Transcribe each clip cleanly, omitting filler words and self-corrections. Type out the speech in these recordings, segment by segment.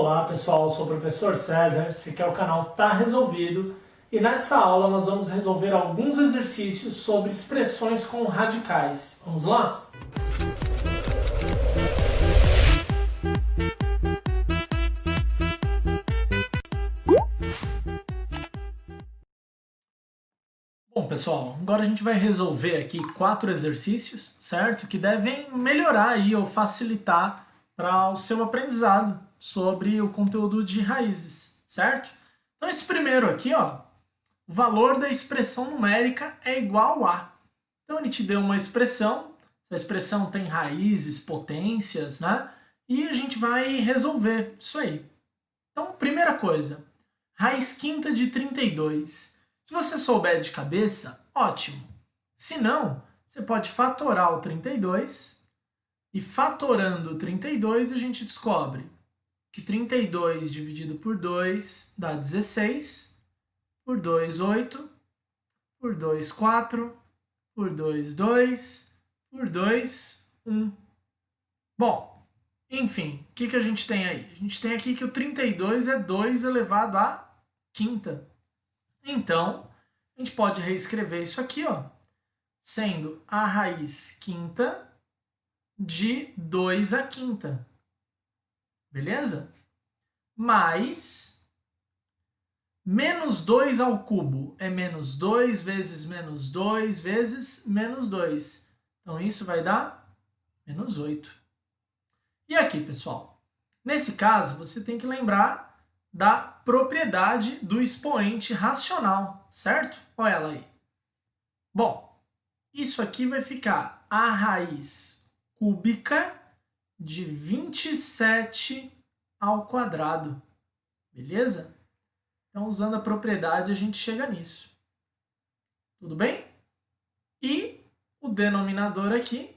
Olá pessoal, eu sou o professor César, esse aqui é o canal Tá Resolvido e nessa aula nós vamos resolver alguns exercícios sobre expressões com radicais. Vamos lá? Bom pessoal, agora a gente vai resolver aqui 4 exercícios, certo? Que devem melhorar aí ou facilitar para o seu aprendizado sobre o conteúdo de raízes, certo? Então esse primeiro aqui, ó, o valor da expressão numérica é igual a. Então ele te deu uma expressão, a expressão tem raízes, potências, né? E a gente vai resolver isso aí. Então, primeira coisa, raiz quinta de 32. Se você souber de cabeça, ótimo. Se não, você pode fatorar o 32 e fatorando o 32 a gente descobre que 32 dividido por 2 dá 16, por 2, 8, por 2, 4, por 2, 2, por 2, 1. Bom, enfim, o que a gente tem aí? A gente tem aqui que o 32 é 2 elevado à quinta. Então, a gente pode reescrever isso aqui, ó, sendo a raiz quinta de 2 à quinta. Beleza? Mais menos 2 ao cubo é menos 2 vezes menos 2 vezes menos 2. Então, isso vai dar menos 8. E aqui, pessoal, nesse caso, você tem que lembrar da propriedade do expoente racional, certo? Olha ela aí. Bom, isso aqui vai ficar a raiz cúbica de 27 ao quadrado, beleza? Então, usando a propriedade, a gente chega nisso. Tudo bem? E o denominador aqui,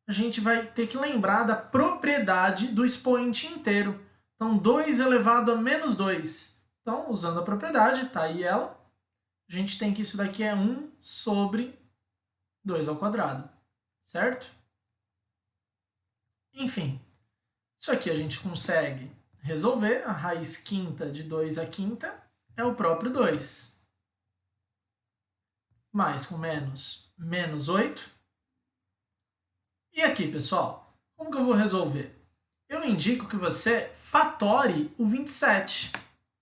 a gente vai ter que lembrar da propriedade do expoente inteiro. Então, 2 elevado a menos 2. Então, usando a propriedade, tá aí ela, a gente tem que isso daqui é 1 sobre 2 ao quadrado, certo? Enfim, isso aqui a gente consegue resolver. A raiz quinta de 2 à quinta é o próprio 2. Mais com menos, menos 8. E aqui, pessoal, como que eu vou resolver? Eu indico que você fatore o 27,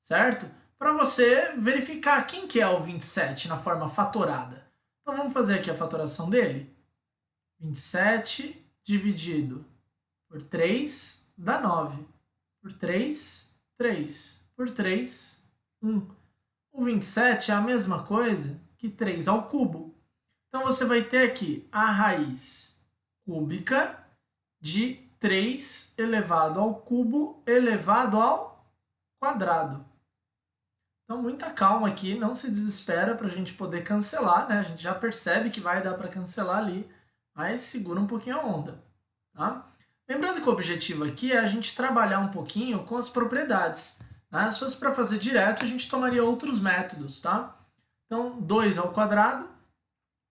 certo? Para você verificar quem que é o 27 na forma fatorada. Então vamos fazer aqui a fatoração dele. 27 dividido por 3 dá 9. Por 3, 3. Por 3, 1. O 27 é a mesma coisa que 3 ao cubo. Então você vai ter aqui a raiz cúbica de 3 elevado ao cubo elevado ao quadrado. Então, muita calma aqui, não se desespera para a gente poder cancelar, né? A gente já percebe que vai dar para cancelar ali, mas segura um pouquinho a onda, tá? Lembrando que o objetivo aqui é a gente trabalhar um pouquinho com as propriedades, né? Se fosse para fazer direto, a gente tomaria outros métodos, tá? Então, 2 ao quadrado,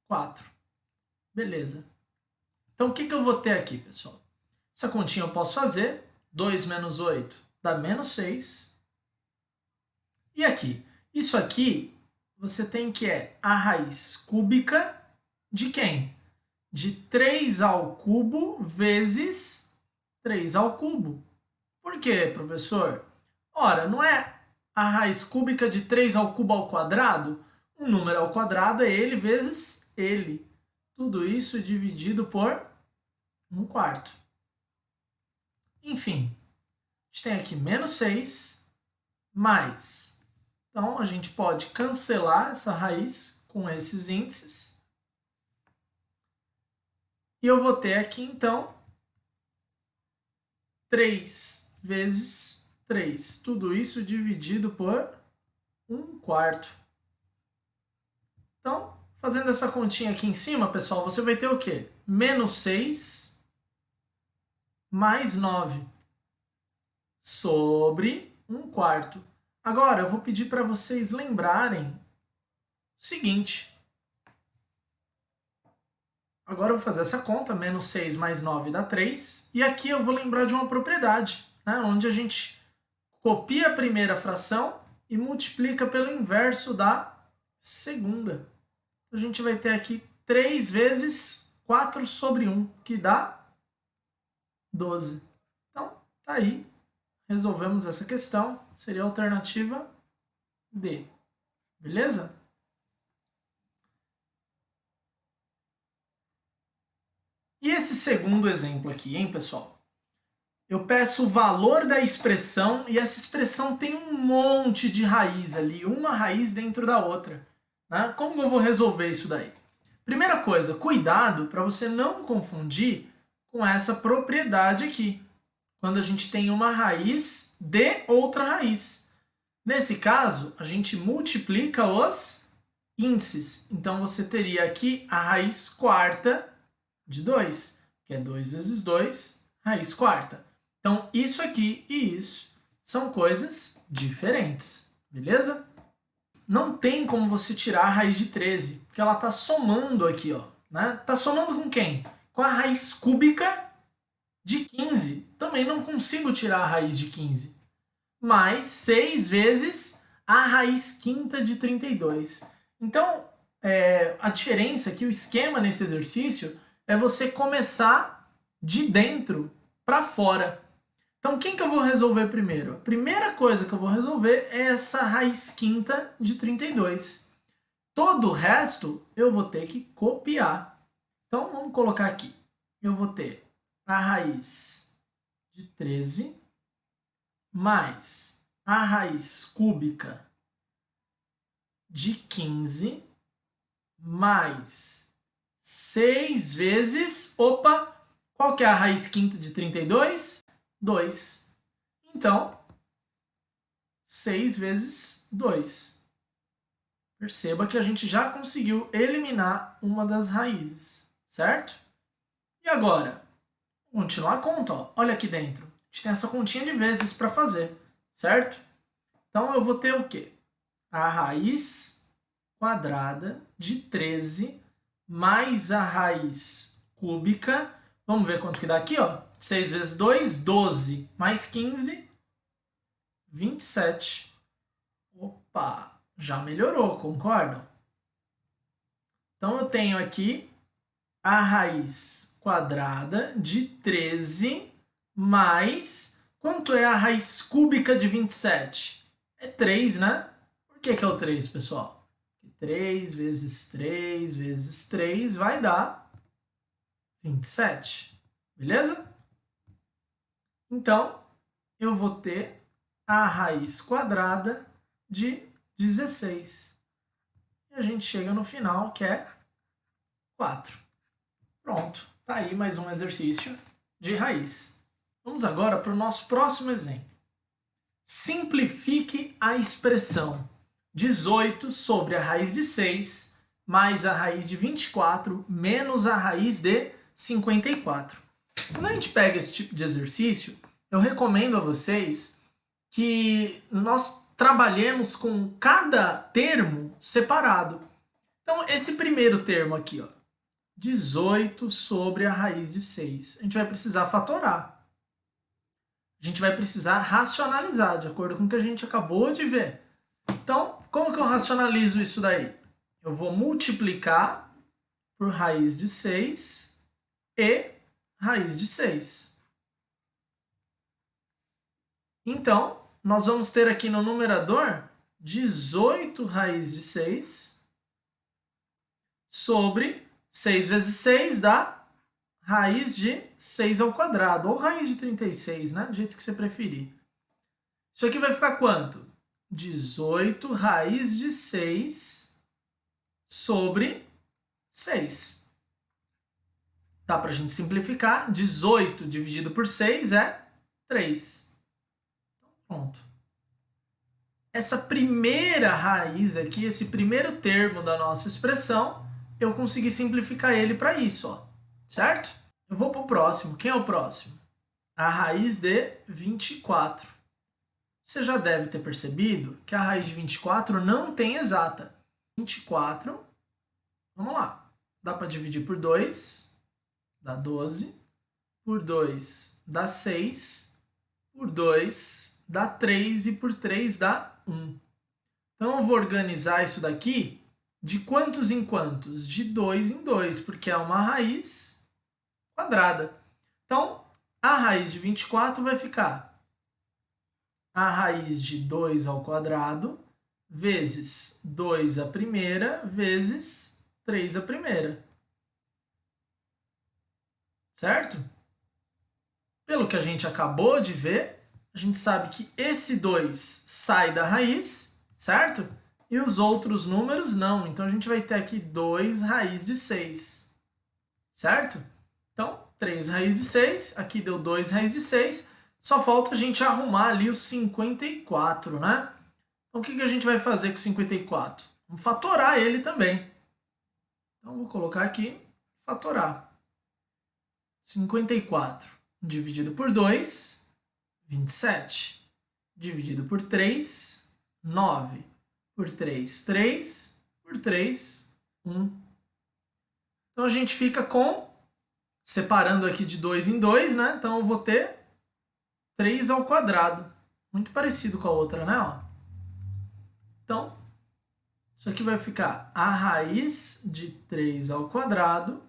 4. Beleza. Então, o que eu vou ter aqui, pessoal? Essa continha eu posso fazer. 2 menos 8 dá menos 6. E aqui? Isso aqui, você tem que é a raiz cúbica de quem? De 3 ao cubo vezes 3 ao cubo. Por quê, professor? Ora, não é a raiz cúbica de 3 ao cubo ao quadrado? Um número ao quadrado é ele vezes ele. Tudo isso dividido por 1/4. Enfim, a gente tem aqui menos 6, mais. Então, a gente pode cancelar essa raiz com esses índices. E eu vou ter aqui, então, 3 vezes 3. Tudo isso dividido por 1/4. Então, fazendo essa continha aqui em cima, pessoal, você vai ter o quê? Menos 6 mais 9 sobre 1/4. Agora, eu vou pedir para vocês lembrarem o seguinte. Agora eu vou fazer essa conta, menos 6 mais 9 dá 3. E aqui eu vou lembrar de uma propriedade, né, onde a gente copia a primeira fração e multiplica pelo inverso da segunda. A gente vai ter aqui 3 vezes 4 sobre 1, que dá 12. Então, tá aí. Resolvemos essa questão. Seria a alternativa D. Beleza? E esse segundo exemplo aqui, hein, pessoal? Eu peço o valor da expressão e essa expressão tem um monte de raiz ali, uma raiz dentro da outra. Né? Como eu vou resolver isso daí? Primeira coisa, cuidado para você não confundir com essa propriedade aqui, quando a gente tem uma raiz de outra raiz. Nesse caso, a gente multiplica os índices. Então, você teria aqui a raiz quarta de 2, que é 2 vezes 2, raiz quarta. Então, isso aqui e isso são coisas diferentes, beleza? Não tem como você tirar a raiz de 13, porque ela está somando aqui, ó, né? Está somando com quem? Com a raiz cúbica de 15. Também não consigo tirar a raiz de 15. Mais 6 vezes a raiz quinta de 32. Então, a diferença aqui, o esquema nesse exercício, é você começar de dentro para fora. Então, quem que eu vou resolver primeiro? A primeira coisa que eu vou resolver é essa raiz quinta de 32. Todo o resto eu vou ter que copiar. Então, vamos colocar aqui. Eu vou ter a raiz de 13 mais a raiz cúbica de 15 mais 6 vezes... Opa! Qual que é a raiz quinta de 32? 2. Então, 6 vezes 2. Perceba que a gente já conseguiu eliminar uma das raízes, certo? E agora, continuar a conta. Ó. Olha aqui dentro. A gente tem essa continha de vezes para fazer, certo? Então, eu vou ter o quê? A raiz quadrada de 13 mais a raiz cúbica. Vamos ver quanto que dá aqui, ó. 6 vezes 2, 12. Mais 15, 27. Opa, já melhorou, concordam? Então, eu tenho aqui a raiz quadrada de 13 mais... Quanto é a raiz cúbica de 27? É 3, né? Por que é o 3, pessoal? 3 vezes 3 vezes 3 vai dar 27. Beleza? Então, eu vou ter a raiz quadrada de 16. E a gente chega no final, que é 4. Pronto. Tá aí mais um exercício de raiz. Vamos agora para o nosso próximo exemplo. Simplifique a expressão 18 sobre a raiz de 6 mais a raiz de 24 menos a raiz de 54. Quando a gente pega esse tipo de exercício, eu recomendo a vocês que nós trabalhemos com cada termo separado. Então, esse primeiro termo aqui, ó, 18 sobre a raiz de 6, a gente vai precisar fatorar. A gente vai precisar racionalizar, de acordo com o que a gente acabou de ver. Então, como que eu racionalizo isso daí? Eu vou multiplicar por raiz de 6 e raiz de 6. Então, nós vamos ter aqui no numerador 18 raiz de 6 sobre 6 vezes 6 dá raiz de 6 ao quadrado, ou raiz de 36, né? Do jeito que você preferir. Isso aqui vai ficar quanto? 18 raiz de 6 sobre 6. Dá para a gente simplificar. 18 dividido por 6 é 3. Pronto. Essa primeira raiz aqui, esse primeiro termo da nossa expressão, eu consegui simplificar ele para isso, ó. Certo? Eu vou para o próximo. Quem é o próximo? A raiz de 24. Você já deve ter percebido que a raiz de 24 não tem exata. 24, vamos lá. Dá para dividir por 2, dá 12. Por 2 dá 6. Por 2 dá 3 e por 3 dá 1. Então eu vou organizar isso daqui de quantos em quantos? De 2 em 2, porque é uma raiz quadrada. Então, a raiz de 24 vai ficar a raiz de 2 ao quadrado vezes 2 a primeira vezes 3 a primeira. Certo? Pelo que a gente acabou de ver, a gente sabe que esse 2 sai da raiz, certo? E os outros números não. Então, a gente vai ter aqui 2 raiz de 6, certo? Então, 3 raiz de 6, aqui deu 2 raiz de 6, só falta a gente arrumar ali o 54, né? Então, o que a gente vai fazer com o 54? Vamos fatorar ele também. Então, vou colocar aqui, fatorar. 54 dividido por 2, 27. Dividido por 3, 9. Por 3, 3. Por 3, 1. Então, a gente fica com, separando aqui de 2 em 2, né? Então, eu vou ter 3 ao quadrado. Muito parecido com a outra, né? Ó. Então, isso aqui vai ficar a raiz de 3 ao quadrado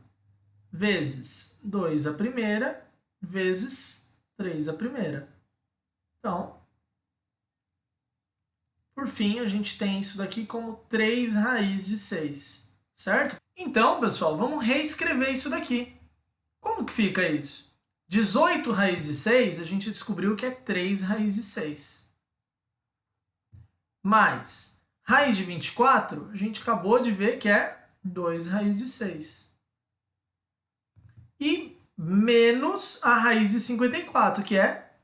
vezes 2 a primeira vezes 3 a primeira. Então, por fim, a gente tem isso daqui como 3 raiz de 6, certo? Então, pessoal, vamos reescrever isso daqui. Como que fica isso? 18 raiz de 6, a gente descobriu que é 3 raiz de 6. Mais raiz de 24, a gente acabou de ver que é 2 raiz de 6. E menos a raiz de 54, que é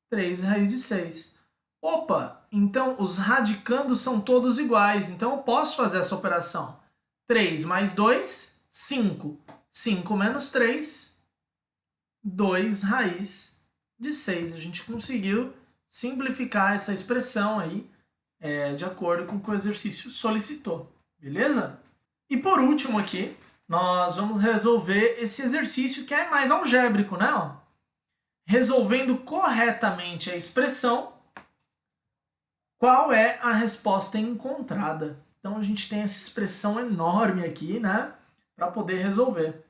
3 raiz de 6. Opa, então os radicandos são todos iguais, então eu posso fazer essa operação. 3 mais 2, 5. 5 menos 3, 2 raiz de 6. A gente conseguiu simplificar essa expressão aí, de acordo com o que o exercício solicitou, beleza? E por último aqui, nós vamos resolver esse exercício que é mais algébrico, né? Ó. Resolvendo corretamente a expressão, qual é a resposta encontrada? Então a gente tem essa expressão enorme aqui, né? Para poder resolver.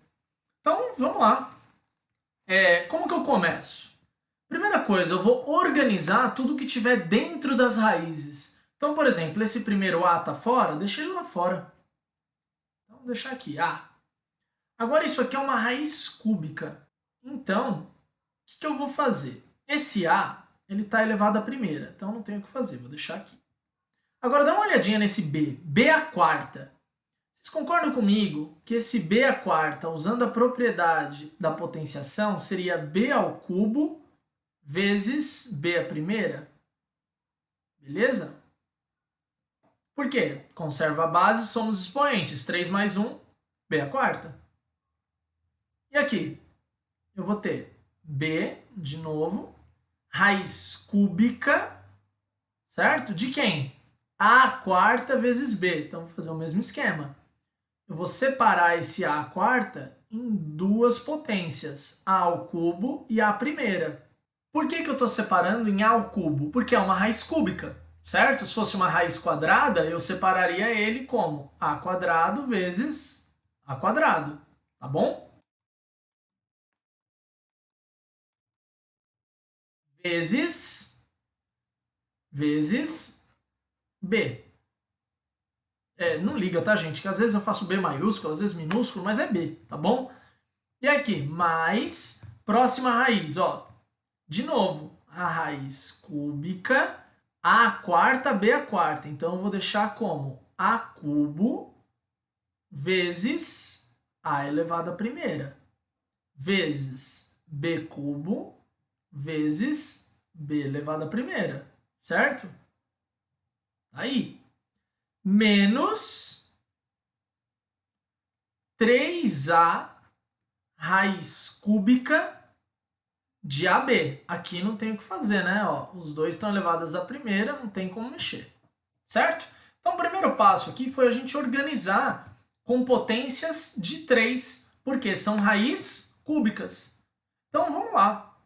Então vamos lá. Como que eu começo? Primeira coisa, eu vou organizar tudo que tiver dentro das raízes. Então, por exemplo, esse primeiro A está fora, deixa ele lá fora. Então, vou deixar aqui, A. Agora, isso aqui é uma raiz cúbica. Então, o que eu vou fazer? Esse A, ele está elevado à primeira, então não tenho o que fazer, vou deixar aqui. Agora, dá uma olhadinha nesse B, B à quarta. Vocês concordam comigo que esse B à quarta, usando a propriedade da potenciação, seria B ao cubo vezes B à primeira? Beleza? Por quê? Conserva a base, somos expoentes. 3 mais 1, B à quarta. E aqui, eu vou ter B, de novo, raiz cúbica, certo? De quem? A à quarta vezes B. Então, vou fazer o mesmo esquema. Eu vou separar esse A à quarta em duas potências, A ao cubo e A à primeira. Por que eu estou separando em A ao cubo? Porque é uma raiz cúbica. Certo? Se fosse uma raiz quadrada, eu separaria ele como A quadrado vezes A quadrado, tá bom? Vezes B. Não liga, tá, gente? Que às vezes eu faço B maiúsculo, às vezes minúsculo, mas é B, tá bom? E aqui, mais próxima raiz, ó. De novo, a raiz cúbica, A à quarta, B à quarta. Então, eu vou deixar como A cubo vezes A elevado à primeira, vezes B cubo vezes B elevado à primeira, certo? Aí, menos 3A raiz cúbica de AB. Aqui não tem o que fazer, né? Ó, os dois estão elevados à primeira, não tem como mexer, certo? Então, o primeiro passo aqui foi a gente organizar com potências de 3, porque são raízes cúbicas. Então, vamos lá.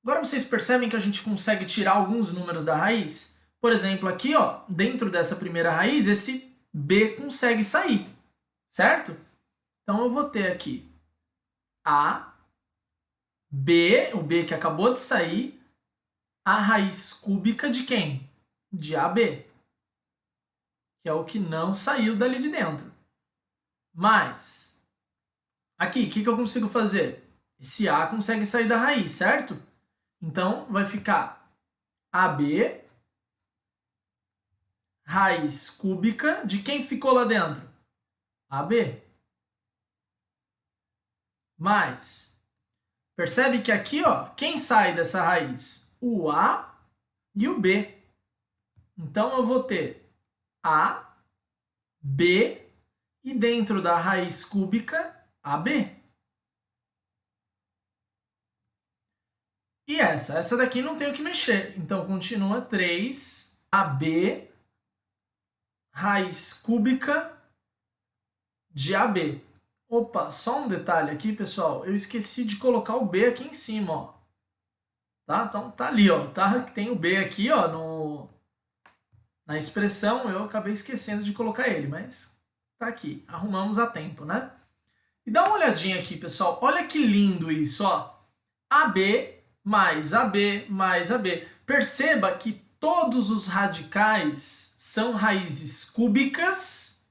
Agora vocês percebem que a gente consegue tirar alguns números da raiz? Por exemplo, aqui, ó, dentro dessa primeira raiz, esse b consegue sair, certo? Então eu vou ter aqui a, b, o b que acabou de sair, a raiz cúbica de quem? De AB, que é o que não saiu dali de dentro. Mas, aqui, o que eu consigo fazer? Esse a consegue sair da raiz, certo? Então, vai ficar AB, raiz cúbica de quem ficou lá dentro? AB. Mais, percebe que aqui, ó, quem sai dessa raiz? O A e o B. Então, eu vou ter A, B e dentro da raiz cúbica, AB. E essa daqui não tem o que mexer. Então, continua 3AB, raiz cúbica de AB. Opa, só um detalhe aqui, pessoal. Eu esqueci de colocar o B aqui em cima, ó. Tá? Então, tá ali, ó. Tá? Tem o B aqui, ó, na expressão. Eu acabei esquecendo de colocar ele, mas tá aqui. Arrumamos a tempo, né? E dá uma olhadinha aqui, pessoal. Olha que lindo isso, ó. AB mais AB mais AB. Perceba que todos os radicais são raízes cúbicas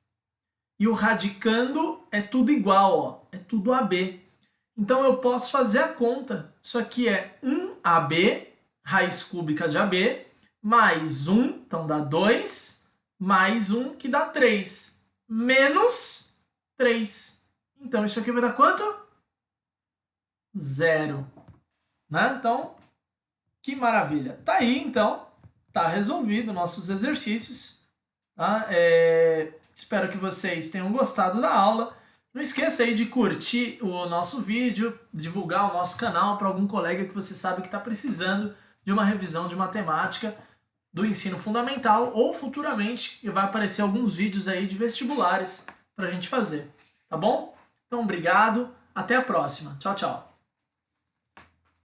e o radicando é tudo igual, ó. É tudo AB. Então eu posso fazer a conta. Isso aqui é 1AB, raiz cúbica de AB, mais 1, então dá 2, mais 1, que dá 3, menos 3. Então isso aqui vai dar quanto? 0. Né? Então, que maravilha. Tá aí, então, tá resolvido nossos exercícios. Tá? Espero que vocês tenham gostado da aula. Não esqueça aí de curtir o nosso vídeo, divulgar o nosso canal para algum colega que você sabe que está precisando de uma revisão de matemática do ensino fundamental ou futuramente vai aparecer alguns vídeos aí de vestibulares para a gente fazer. Tá bom? Então, obrigado. Até a próxima. Tchau, tchau.